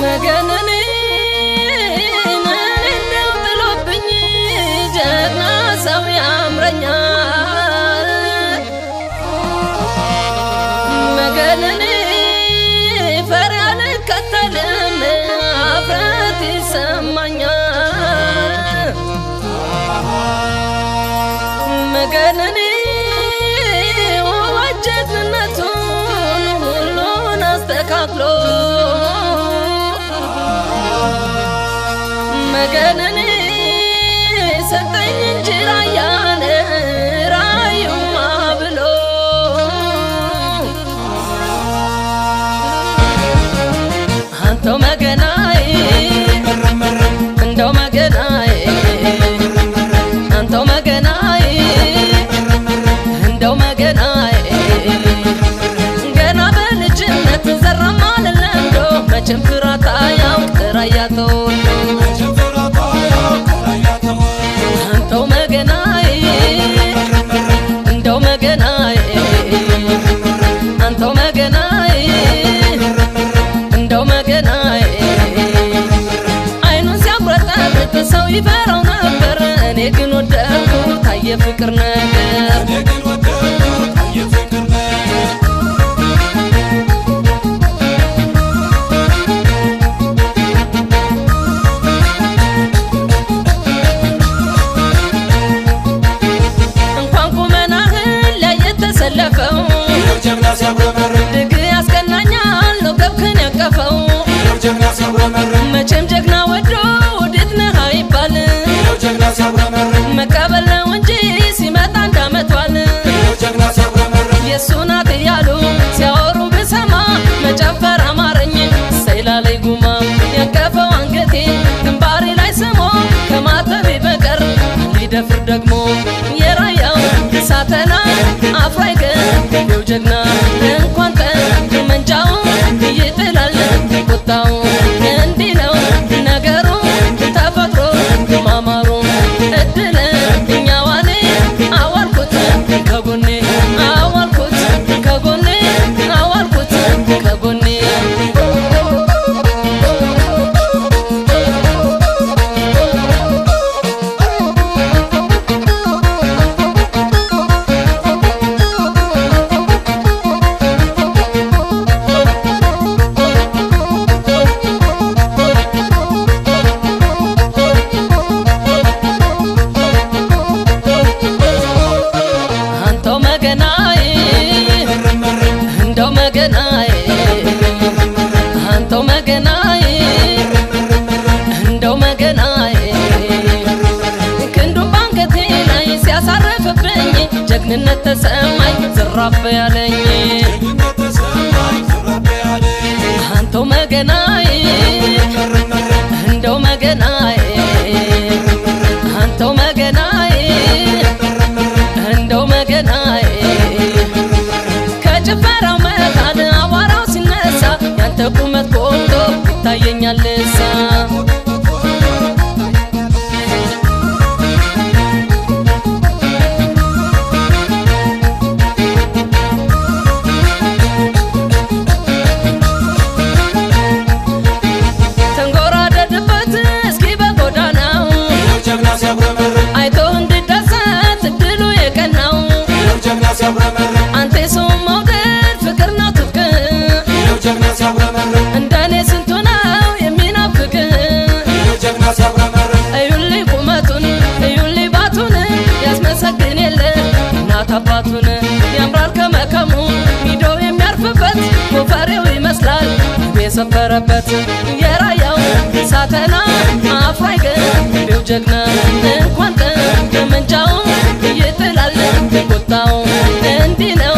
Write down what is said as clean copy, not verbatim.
መገነኔ እንደው ጥሎብኝ ጀግና ሰው ያምረኛል መገነኔ ፈሪ አልከተልም አፍረት ይሰማኛል መገነኔ ወጀግነቱን ሁሉን አስተካክሎ መገነኔ ሰጠኝ እንጂ ራያን ራዩማ ብሎ አንተው መገናዬ እንደው መገናዬ አንተው መገናዬ እንደው መገናዬ ገና በልጅነት ዘራማ ለለምዶ መቼም ፍራት አያውቅ ራያ ተወልዶ አንተው መገናዬ እንደው መገናዬ አንተው መገናዬ እንደው መገናዬ አይኑን ሲያብረቀርቅ ሰው ይፈራው ነበር እኔ ግን ወደድኩት ታየ ፍቅር ነገር ተሰለፈው ጀግና ሲያብረመር ድግ ያስቀናኛል ነው ገብከን ያቀፈው ጀግና ሲያብረመር መቼም ጀግና ወዶ ወዴት ነህ አይባል ጀግና ሲያብረመር መቀበል ነው እንጂ ሲመጣ እንዳመቷል ጀግና ሲያብረመር የሱ ናት እያሉ ሲያወሩ ብሰማ መጨፈር አማረኝ ሰይላለይ ጉማ ያቀፈው አንገቴ ግንባሬ ላይ ስሞ ከማተቤ በቀር ሊደፍር ደግሞ የራያው ሳተና አፍራይ ገው ጀግና እንኳን ጠመንጃው ይጥላል ቁጣው እንዲህ ነው ነገሩ ተፈጥሮ ማማሩ እድለኛ ዋኔ አዋልኩት ከጎኔ አዋልኩት ከጎኔ አዋልኩት ከጎኔ እንደው መገናዬ አንተው መገናዬ እንደው መገናዬ ክንዱን ባንገቴ ላይ ሲያሳርፍብኝ ጀግንነት ተሰማኝ ዝራፍ ያለኝ አንተው መገናዬ እንደው መገናዬ አንተው መገናዬ እንደው መገናዬ ከጭፈራው መካን አቧራው ሲነሳ ያንተ ቁመት ቆንጆ ይታየኛል እሳ ተንጎራደድበት እስኪ በጎዳናው ጀግና ሲያብረመር አይቶ እንድደሰት እድሉ የቀናው ጀግና ሲያብረመር አንተ ሰው መውደድ ፍቅር ነው ትፍቅ ጀግና ሲያብረመር እንደኔ ስንቱ ነው የሚናፍቅ ጀግና ሲያብረመር እዩልኝ ቁመቱን እዩልኝ ባቱን ያስመሰግን የለ እናት አባቱን ያምራል ከመከሙ ሚዶ የሚያርፍበት ጎፈሬው ይመስላል የሰፈረበት የራያው ሳተና አፍራይ ገው ጀግና እንኳን ጠመንጃው ይጥላል ቁጣው እንዲህ ነው